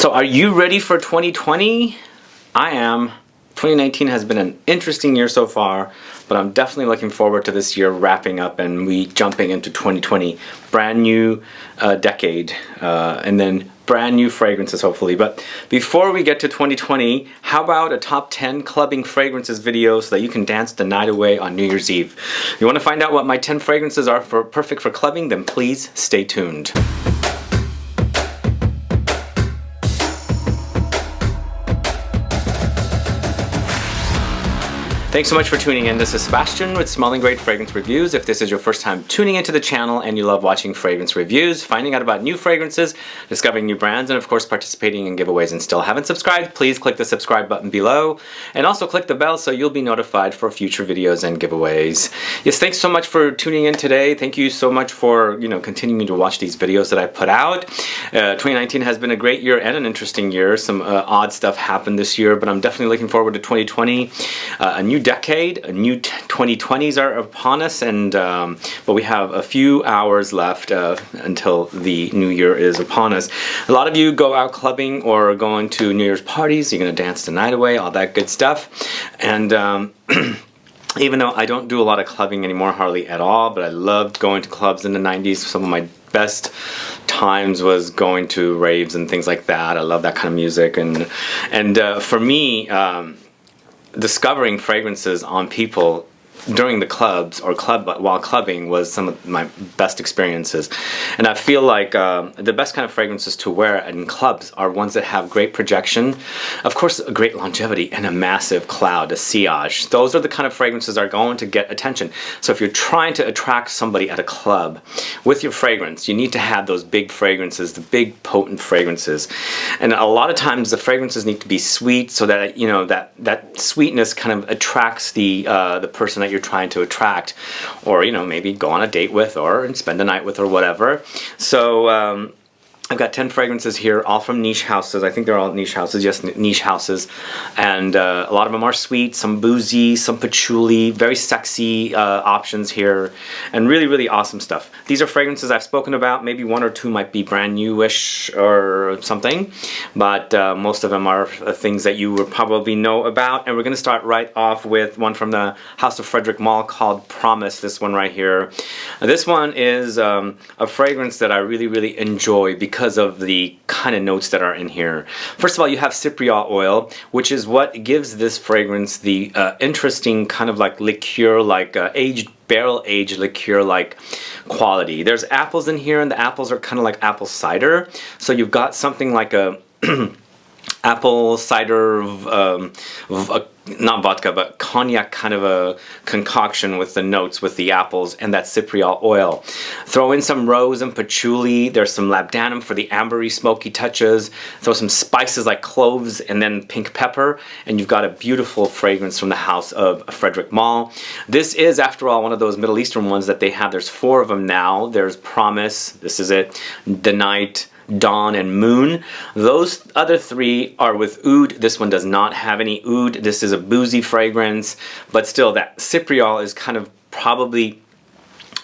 So are you ready for 2020? I am. 2019 has been an interesting year so far, but I'm definitely looking forward to this year wrapping up and we jumping into 2020. Brand new decade, and then brand new fragrances hopefully. But before we get to 2020, how about a top 10 clubbing fragrances video so that you can dance the night away on New Year's Eve? You want to find out what my 10 fragrances are perfect for clubbing? Then please stay tuned. Thanks so much for tuning in. This is Sebastian with Smelling Great Fragrance Reviews. If this is your first time tuning into the channel and you love watching fragrance reviews, finding out about new fragrances, discovering new brands, and of course participating in giveaways and still haven't subscribed, please click the subscribe button below and also click the bell so you'll be notified for future videos and giveaways. Yes, thanks so much for tuning in today. Thank you so much for continuing to watch these videos that I put out. 2019 has been a great year and an interesting year. Some odd stuff happened this year, but I'm definitely looking forward to 2020. A new decade, a new 2020s are upon us, and but we have a few hours left until the new year is upon us. A lot of you go out clubbing or going to New Year's parties. You're gonna dance the night away, all that good stuff. And even though I don't do a lot of clubbing anymore, hardly at all, but I loved going to clubs in the 90s. Some of my best times was going to raves and things like that. I love that kind of music, and for me, discovering fragrances on people during the clubs or while clubbing was some of my best experiences. And I feel like the best kind of fragrances to wear in clubs are ones that have great projection, of course a great longevity, and a massive cloud, a sillage. Those are the kind of fragrances that are going to get attention. So if you're trying to attract somebody at a club with your fragrance, you need to have those big fragrances, the big potent fragrances. And a lot of times the fragrances need to be sweet so that that sweetness kind of attracts the person that you're trying to attract, or maybe go on a date with, or spend a night with, or whatever. So I've got 10 fragrances here, all from niche houses. I think they're all niche houses, yes, niche houses. And a lot of them are sweet, some boozy, some patchouli, very sexy options here, and really, really awesome stuff. These are fragrances I've spoken about. Maybe one or two might be brand newish or something, but most of them are things that you would probably know about. And we're going to start right off with one from the House of FREDERIC MALLE called Promise, this one right here. This one is a fragrance that I really, really enjoy because of the kind of notes that are in here. First of all, you have Cypriol oil, which is what gives this fragrance the interesting kind of like liqueur, like barrel-aged liqueur-like quality. There's apples in here, and the apples are kind of like apple cider. So you've got something like a apple cider, not vodka, but cognac kind of a concoction with the notes, with the apples and that Cypriol oil. Throw in some rose and patchouli. There's some labdanum for the ambery, smoky touches. Throw some spices like cloves and then pink pepper, and you've got a beautiful fragrance from the House of FREDERIC MALLE. This is, after all, one of those Middle Eastern ones that they have. There's 4 of them now. There's Promise, this is it, The Night, Dawn, and Moon. Those other 3 are with oud. This one does not have any oud. This is a boozy fragrance, but still that Cypriol is kind of probably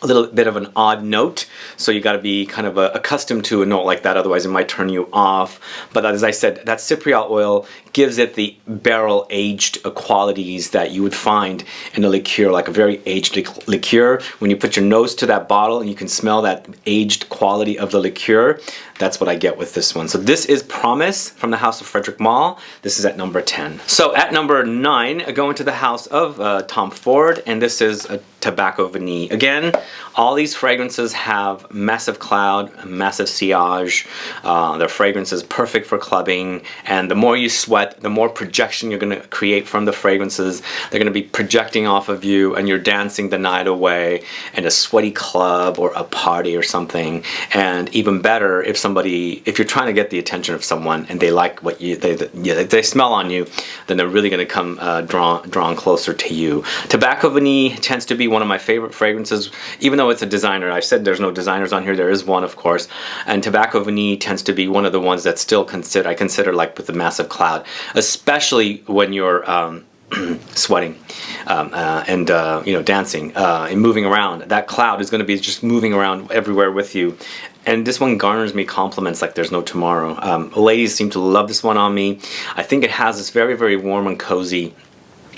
a little bit of an odd note, so you got to be kind of accustomed to a note like that, otherwise it might turn you off. But as I said, that Cypriol oil gives it the barrel-aged qualities that you would find in a liqueur, like a very aged liqueur. When you put your nose to that bottle and you can smell that aged quality of the liqueur, that's what I get with this one. So this is Promise from the House of FREDERIC MALLE. This is at number 10. So at number 9, going to the House of Tom Ford, and this is a Tobacco Vanille. Again, all these fragrances have massive cloud, massive sillage. Their fragrance is perfect for clubbing, and the more you sweat, the more projection you're going to create from the fragrances. They're going to be projecting off of you, and you're dancing the night away in a sweaty club or a party or something. And even better, if you're trying to get the attention of someone and they like what they smell on you, then they're really going to come drawn closer to you. Tobacco Vanille tends to be one of my favorite fragrances, even though it's a designer. I said there's no designers on here. There is one, of course. And Tobacco Vanille tends to be one of the ones that still I consider like with the massive cloud, especially when you're sweating and dancing and moving around. That cloud is going to be just moving around everywhere with you. and this one garners me compliments like there's no tomorrow. Ladies seem to love this one on me. I think it has this very, very warm and cozy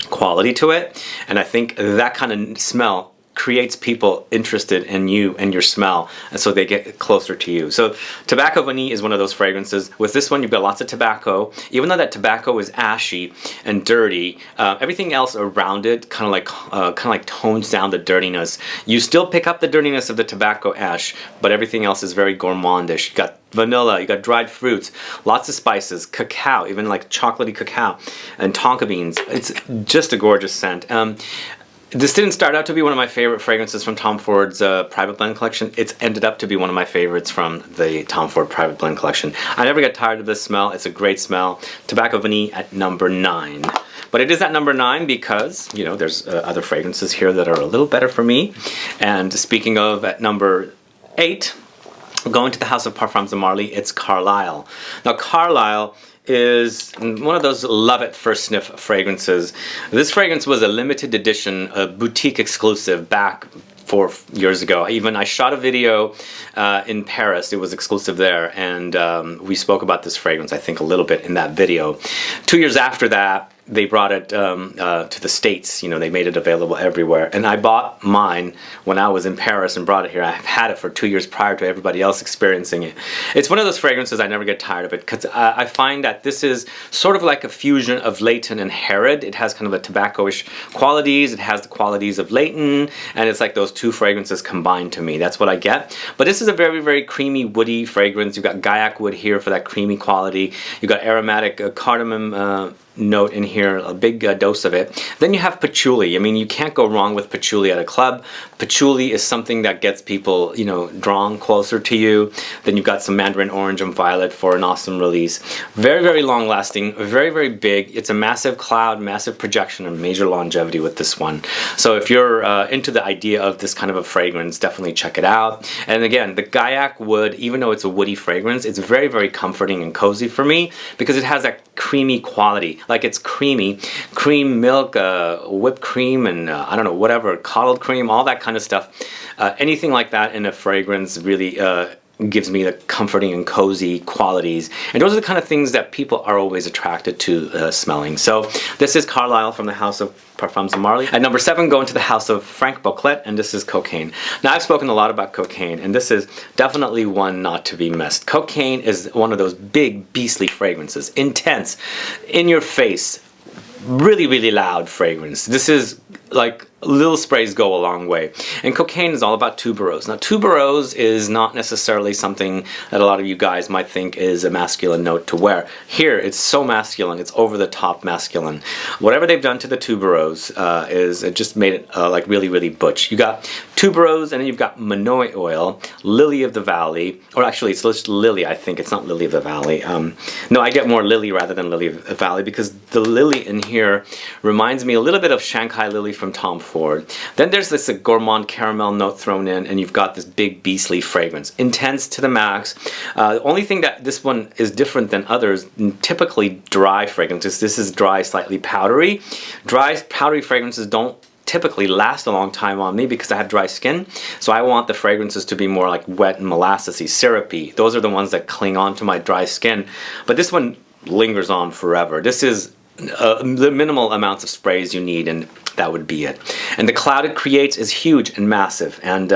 quality to it, and I think that kind of smell creates people interested in you and your smell, and so they get closer to you. So Tobacco Vanille is one of those fragrances. With this one, you've got lots of tobacco. Even though that tobacco is ashy and dirty, everything else around it kind of like tones down the dirtiness. You still pick up the dirtiness of the tobacco ash, but everything else is very gourmandish. You got vanilla, you got dried fruits, lots of spices, cacao, even like chocolatey cacao, and tonka beans. It's just a gorgeous scent. This didn't start out to be one of my favorite fragrances from Tom Ford's Private Blend collection. It's ended up to be one of my favorites from the Tom Ford Private Blend collection. I never get tired of this smell. It's a great smell. Tobacco Vanille at number 9. But it is at number 9 because, you know, there's other fragrances here that are a little better for me. And speaking of, at number 8, going to the House of Parfums and MALLE, it's Carlisle. Now Carlisle is one of those love at first sniff fragrances. This fragrance was a limited edition, a boutique exclusive back 4 years ago. I shot a video in Paris. It was exclusive there, and we spoke about this fragrance, I think, a little bit in that video. 2 years after that, they brought it to the States. You know, they made it available everywhere. And I bought mine when I was in Paris and brought it here. I've had it for 2 years prior to everybody else experiencing it. It's one of those fragrances I never get tired of it, because I find that this is sort of like a fusion of Leighton and Herod. It has kind of a tobacco-ish qualities. It has the qualities of Leighton, and it's like those two fragrances combined to me. That's what I get. But this is a very, very creamy, woody fragrance. You've got Guaiac wood here for that creamy quality. You've got aromatic cardamom note in here, a big dose of it. Then you have patchouli. I mean, you can't go wrong with patchouli at a club. Patchouli is something that gets people, you know, drawn closer to you. Then you've got some mandarin orange and violet for an awesome release. Very, very long lasting, very, very big. It's a massive cloud, massive projection, and major longevity with this one. So if you're into the idea of this kind of a fragrance, definitely check it out. And again, the Guaiac wood, even though it's a woody fragrance, it's very, very comforting and cozy for me because it has that creamy quality. Like, it's creamy, cream, milk, whipped cream, and I don't know, whatever, coddled cream, all that kind of stuff. Anything like that in a fragrance really gives me the comforting and cozy qualities. And those are the kind of things that people are always attracted to smelling. So this is Carlisle from the House of Parfums and MALLE. At number 7, going to the House of Franck BOCLET, and this is Cocaine. Now, I've spoken a lot about Cocaine, and this is definitely one not to be missed. Cocaine is one of those big, beastly fragrances. Intense, in your face, really, really loud fragrance. This is like, little sprays go a long way. And Cocaine is all about tuberose. Now, tuberose is not necessarily something that a lot of you guys might think is a masculine note to wear. Here, it's so masculine. It's over the top masculine. Whatever they've done to the tuberose is it just made it like really, really butch. You got tuberose, and then you've got Monoi oil, lily of the valley, or actually it's just lily, I think. It's not lily of the valley. No, I get more lily rather than lily of the valley, because the lily in here reminds me a little bit of Shanghai lily from Tom Ford. Then there's this gourmand caramel note thrown in, and you've got this big beastly fragrance. Intense to the max. The only thing that this one is different than others, typically dry fragrances, this is dry, slightly powdery. Dry, powdery fragrances don't typically last a long time on me because I have dry skin, so I want the fragrances to be more like wet and molassesy, syrupy. Those are the ones that cling on to my dry skin, but this one lingers on forever. This is the minimal amounts of sprays you need, and that would be it. And the cloud it creates is huge and massive, and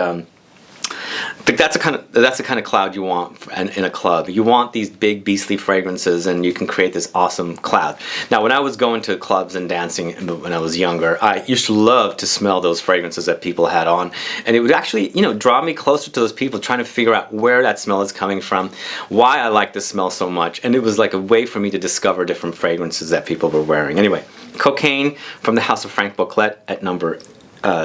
that's the kind of cloud you want in a club. You want these big beastly fragrances, and you can create this awesome cloud. Now, when I was going to clubs and dancing when I was younger, I used to love to smell those fragrances that people had on, and it would actually, you know, draw me closer to those people, trying to figure out where that smell is coming from, why I like this smell so much, and it was like a way for me to discover different fragrances that people were wearing. Anyway, Cocaine from the House of Franck BOCLET at number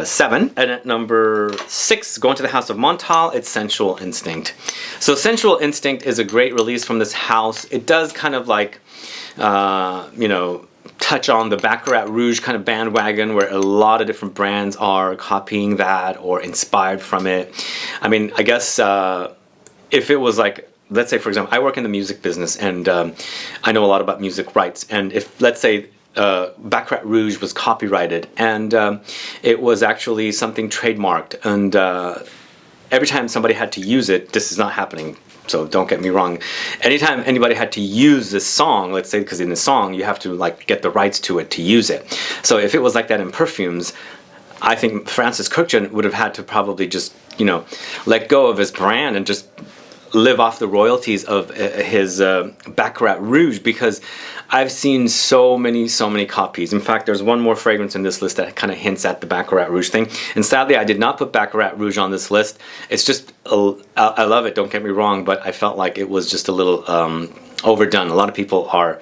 7. And at number 6, going to the House of Montale, it's Sensual Instinct. So Sensual Instinct is a great release from this house. It does kind of like, you know, touch on the Baccarat Rouge kind of bandwagon, where a lot of different brands are copying that or inspired from it. I mean, I guess if it was like, let's say, for example, I work in the music business, and I know a lot about music rights, and if, let's say, Baccarat Rouge was copyrighted, and it was actually something trademarked, and every time somebody had to use it, this is not happening, so don't get me wrong. Anytime anybody had to use this song, let's say, because in the song you have to like get the rights to it to use it. So if it was like that in Perfumes, I think Francis Kurkdjian would have had to probably just, you know, let go of his brand and just live off the royalties of his Baccarat Rouge, because I've seen so many copies. In fact, there's one more fragrance in this list that kind of hints at the Baccarat Rouge thing. And sadly, I did not put Baccarat Rouge on this list. It's just, I love it, don't get me wrong, but I felt like it was just a little overdone. A lot of people are,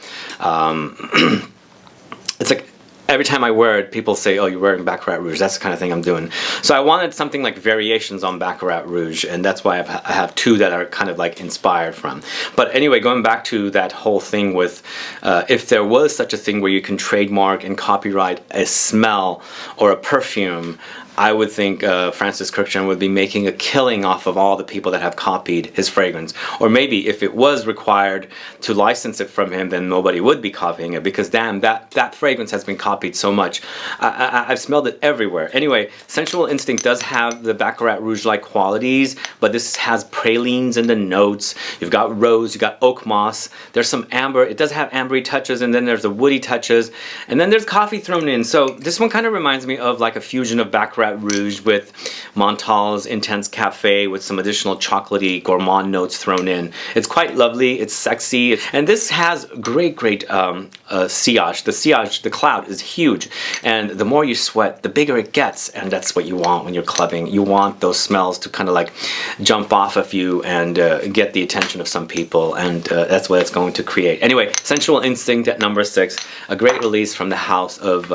it's like, every time I wear it, people say, oh, you're wearing Baccarat Rouge. That's the kind of thing I'm doing. So I wanted something like variations on Baccarat Rouge, and that's why I have two that are kind of like inspired from. But anyway, going back to that whole thing with if there was such a thing where you can trademark and copyright a smell or a perfume, I would think Francis Kurkdjian would be making a killing off of all the people that have copied his fragrance. Or maybe if it was required to license it from him, then nobody would be copying it, because damn, that fragrance has been copied so much. I've smelled it everywhere. Anyway, Sensual Instinct does have the Baccarat Rouge-like qualities, but this has pralines in the notes. You've got rose, you've got oak moss, there's some amber. It does have ambery touches, and then there's the woody touches, and then there's coffee thrown in. So this one kind of reminds me of like a fusion of Baccarat Rouge with Montale's Intense Cafe with some additional chocolatey gourmand notes thrown in. It's quite lovely, it's sexy, and this has great sillage. The sillage, the cloud is huge, and the more you sweat, the bigger it gets, and that's what you want when you're clubbing. You want those smells to kind of like jump off of you and get the attention of some people, and that's what it's going to create. Anyway, Sensual Instinct at number 6, a great release from the house of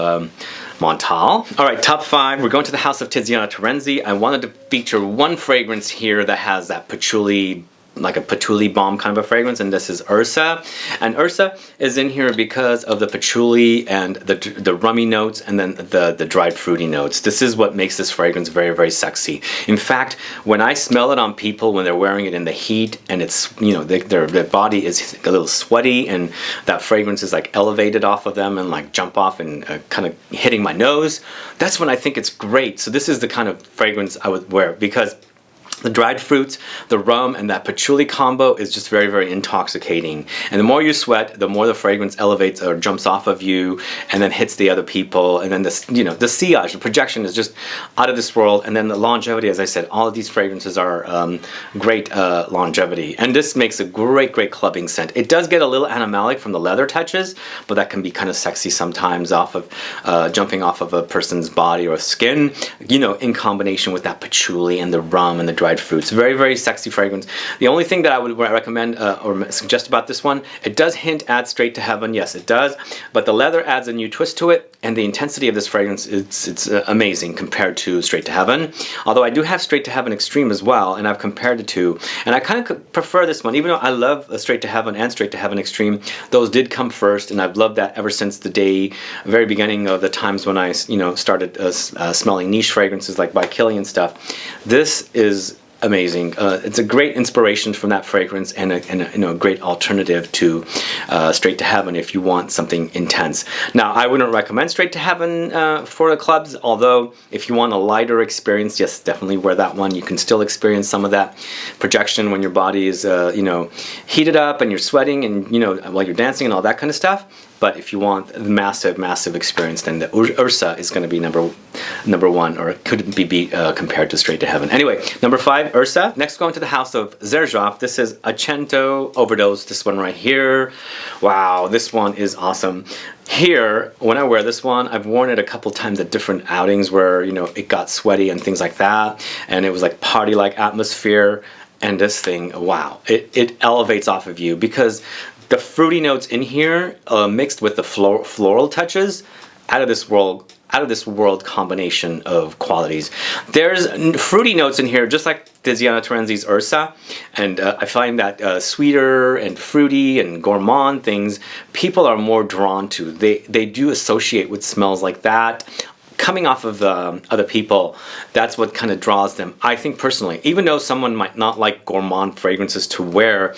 Montale. Alright, top 5. We're going to the house of Tiziana Terenzi. I wanted to feature one fragrance here that has that patchouli, like a patchouli bomb kind of a fragrance, and this is URSA. And URSA is in here because of the patchouli and the rummy notes, and then the dried fruity notes. This is what makes this fragrance very sexy. In fact, when I smell it on people when they're wearing it in the heat, and it's, you know, their body is a little sweaty, and that fragrance is like elevated off of them and like jump off and kind of hitting my nose, that's when I think it's great. So this is the kind of fragrance I would wear, because the dried fruits, the rum, and that patchouli combo is just very intoxicating. And the more you sweat, the more the fragrance elevates or jumps off of you and then hits the other people. And then this, you know, the sillage, the projection is just out of this world. And then the longevity, as I said, all of these fragrances are great longevity. And this makes a great clubbing scent. It does get a little animalic from the leather touches, but that can be kind of sexy sometimes off of jumping off of a person's body or skin, you know, in combination with that patchouli and the rum and the dried fruits. Very sexy fragrance. The only thing that I would recommend or suggest about this one, it does hint at Straight to Heaven. Yes, it does, but the leather adds a new twist to it, and the intensity of this fragrance, it's amazing compared to Straight to Heaven. Although I do have Straight to Heaven Extreme as well, and I've compared the two, and I kind of prefer this one. Even though I love Straight to Heaven and Straight to Heaven Extreme, those did come first, and I've loved that ever since the very beginning of the times when I, you know, started smelling niche fragrances like by Killy and stuff. This is amazing. It's a great inspiration from that fragrance, and a great alternative to Straight to Heaven if you want something intense. Now, I wouldn't recommend Straight to Heaven for the clubs, although if you want a lighter experience, yes, definitely wear that one. You can still experience some of that projection when your body is, you know, heated up and you're sweating and, you know, while you're dancing and all that kind of stuff. But if you want the massive experience, then the URSA is going to be number one, or it couldn't be beat compared to Straight to Heaven. Anyway, number 5, URSA. Next, going to the house of XERJOFF. This is ACCENTO Overdose. This one right here. Wow, this one is awesome. Here, when I wear this one, I've worn it a couple times at different outings where, you know, it got sweaty and things like that, and it was like party-like atmosphere. And this thing, wow, it elevates off of you, because the fruity notes in here mixed with the floral touches, out of this world combination of qualities. There's fruity notes in here, just like Tiziana Terenzi's URSA, and I find that sweeter and fruity and gourmand things people are more drawn to. They do associate with smells like that. Coming off of other people, that's what kind of draws them. I think personally, even though someone might not like gourmand fragrances to wear,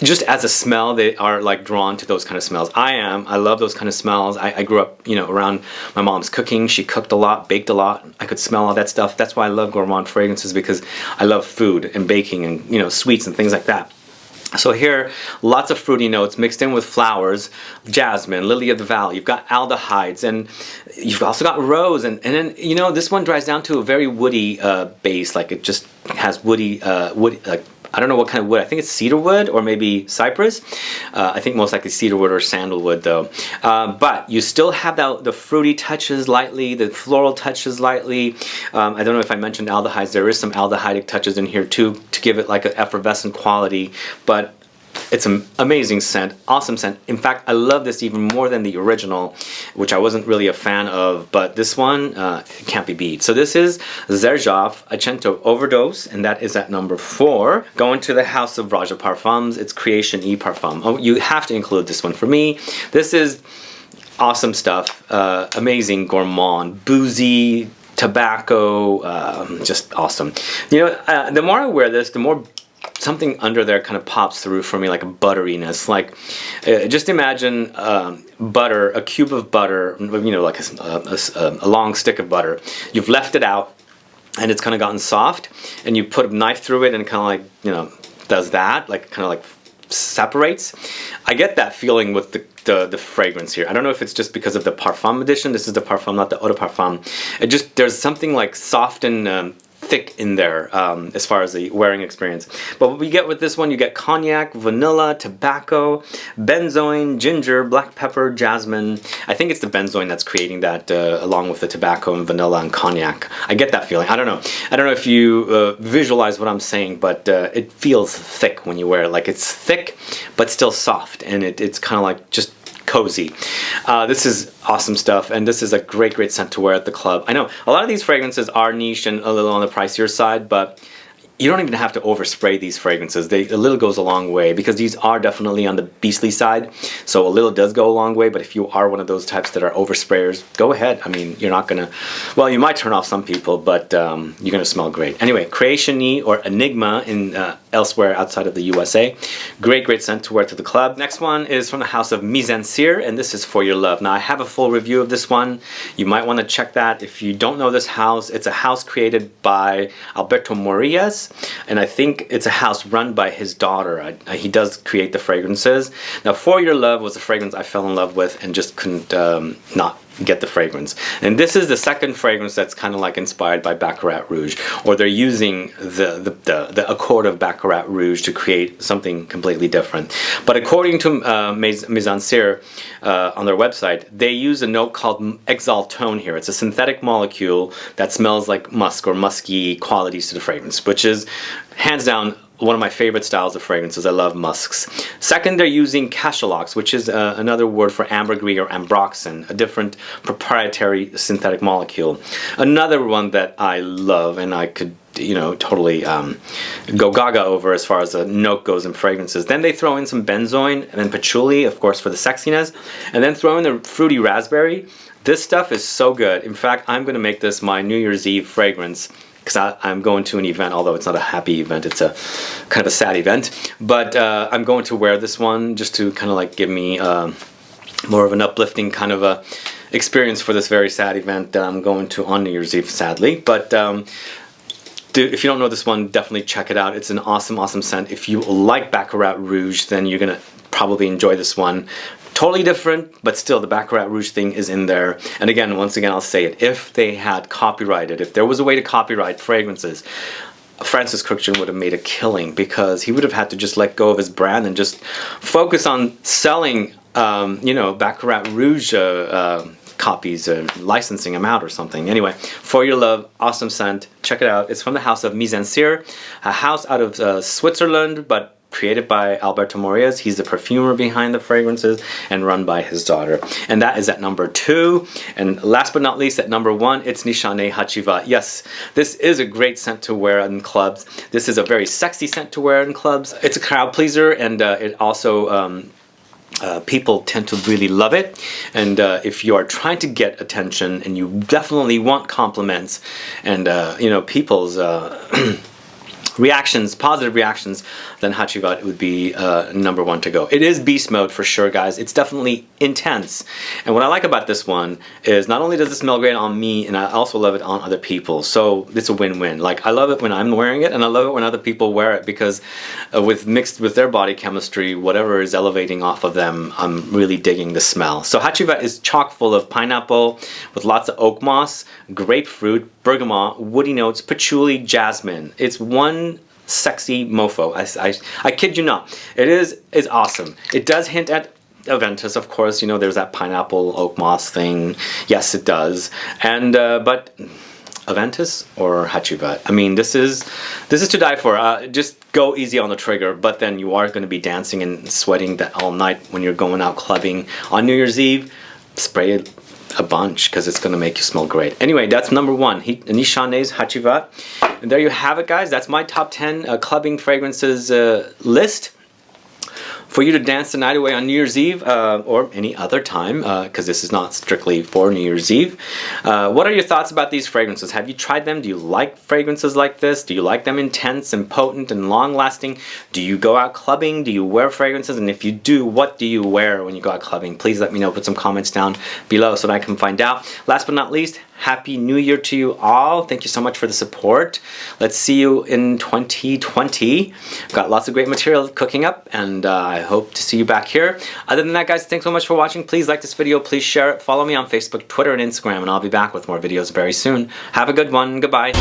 just as a smell, they are like drawn to those kind of smells. I love those kind of smells. I grew up, you know, around my mom's cooking. She cooked a lot, baked a lot. I could smell all that stuff. That's why I love gourmand fragrances, because I love food and baking and, you know, sweets and things like that. So here, lots of fruity notes mixed in with flowers, jasmine, lily of the valley. You've got aldehydes, and you've also got rose, and then, you know, this one dries down to a very woody base. Like, it just has woody, like, I don't know what kind of wood. I think it's cedar wood or maybe cypress. I think most likely cedar wood or sandalwood though. But you still have the fruity touches lightly, the floral touches lightly. I don't know if I mentioned aldehydes. There is some aldehydic touches in here too to give it like an effervescent quality. But it's an amazing scent, awesome scent. In fact, I love this even more than the original, which I wasn't really a fan of, but this one can't be beat. So this is XERJOFF ACCENTO Overdose, and that is at number 4. Going to the house of ROJA Parfums, it's Creation E Parfum. Oh, you have to include this one for me. This is awesome stuff, amazing gourmand, boozy, tobacco, just awesome. You know, the more I wear this, the more something under there kind of pops through for me, like a butteriness. Like, just imagine butter, a cube of butter, you know, like a long stick of butter. You've left it out, and it's kind of gotten soft, and you put a knife through it, and it kind of like, you know, does that, like kind of like separates. I get that feeling with the fragrance here. I don't know if it's just because of the Parfum edition. This is the Parfum, not the Eau de Parfum. It just, there's something like soft and thick in there as far as the wearing experience. But what we get with this one, you get cognac, vanilla, tobacco, benzoin, ginger, black pepper, jasmine. I think it's the benzoin that's creating that along with the tobacco and vanilla and cognac. I get that feeling. I don't know. I don't know if you visualize what I'm saying, but it feels thick when you wear it. Like, it's thick but still soft, and it's kind of like just cozy. This is awesome stuff, and this is a great scent to wear at the club. I know a lot of these fragrances are niche and a little on the pricier side, but you don't even have to overspray these fragrances. A little goes a long way, because these are definitely on the beastly side, so a little does go a long way. But if you are one of those types that are oversprayers, go ahead. I mean, you're not gonna, well, you might turn off some people, but you're gonna smell great. Anyway, Creation E, or Enigma in elsewhere outside of the USA. Great scent to wear to the club. Next one is from the house of MIZENSIR, and this is For Your Love. Now, I have a full review of this one. You might want to check that. If you don't know this house, it's a house created by Alberto Morillas, and I think it's a house run by his daughter. He does create the fragrances. Now, For Your Love was a fragrance I fell in love with and just couldn't not get the fragrance. And this is the second fragrance that's kind of like inspired by Baccarat Rouge, or they're using the accord of Baccarat Rouge to create something completely different. But according to MIZENSIR on their website, they use a note called exaltone here. It's a synthetic molecule that smells like musk or musky qualities to the fragrance, which is hands down one of my favorite styles of fragrances. I love musks. Second, they're using cachalox, which is another word for ambergris or ambroxan, a different proprietary synthetic molecule. Another one that I love, and I could, you know, totally go gaga over as far as the note goes in fragrances. Then they throw in some benzoin, and then patchouli, of course, for the sexiness, and then throw in the fruity raspberry. This stuff is so good. In fact, I'm going to make this my New Year's Eve fragrance, because I'm going to an event, although it's not a happy event, it's a kind of a sad event. But I'm going to wear this one just to kind of like give me more of an uplifting kind of a experience for this very sad event that I'm going to on New Year's Eve, sadly. But if you don't know this one, definitely check it out. It's an awesome scent. If you like Baccarat Rouge, then you're gonna probably enjoy this one. Totally different, but still the Baccarat Rouge thing is in there. And again, once again, I'll say it, if they had copyrighted, if there was a way to copyright fragrances, Francis Cruikshank would have made a killing, because he would have had to just let go of his brand and just focus on selling, you know, Baccarat Rouge copies, licensing them out or something. Anyway, For Your Love, awesome scent. Check it out. It's from the house of MIZENSIR, a house out of Switzerland, but created by Alberto Morillas. He's the perfumer behind the fragrances and run by his daughter. And that is at number 2. And last but not least, at number 1, it's NISHANE HACIVAT. Yes, this is a great scent to wear in clubs. This is a very sexy scent to wear in clubs. It's a crowd pleaser, and it also people tend to really love it. And if you are trying to get attention and you definitely want compliments and you know, people's reactions, positive reactions, then HACIVAT would be number one to go. It is beast mode for sure, guys. It's definitely intense. And what I like about this one is not only does it smell great on me, and I also love it on other people. So it's a win-win. Like, I love it when I'm wearing it, and I love it when other people wear it, because mixed with their body chemistry, whatever is elevating off of them, I'm really digging the smell. So HACIVAT is chock full of pineapple with lots of oak moss, grapefruit, bergamot, woody notes, patchouli, jasmine. It's one sexy mofo. I kid you not. It's awesome. It does hint at Aventus, of course. You know, there's that pineapple oak moss thing. Yes, it does. And but Aventus or HACIVAT? I mean, this is to die for. Just go easy on the trigger, but then you are going to be dancing and sweating that all night when you're going out clubbing on New Year's Eve. Spray it a bunch, because it's going to make you smell great. Anyway, that's number one, Nishane's HACIVAT. And there you have it, guys. That's my top 10 clubbing fragrances list for you to dance the night away on New Year's Eve, or any other time, because this is not strictly for New Year's Eve. What are your thoughts about these fragrances? Have you tried them? Do you like fragrances like this? Do you like them intense and potent and long-lasting? Do you go out clubbing? Do you wear fragrances? And if you do, what do you wear when you go out clubbing? Please let me know. Put some comments down below so that I can find out. Last but not least, Happy New Year to you all. Thank you so much for the support. Let's see you in 2020. Got lots of great material cooking up, and I hope to see you back here. Other than that, guys, thanks so much for watching. Please like this video. Please share it. Follow me on Facebook, Twitter, and Instagram, and I'll be back with more videos very soon. Have a good one. Goodbye.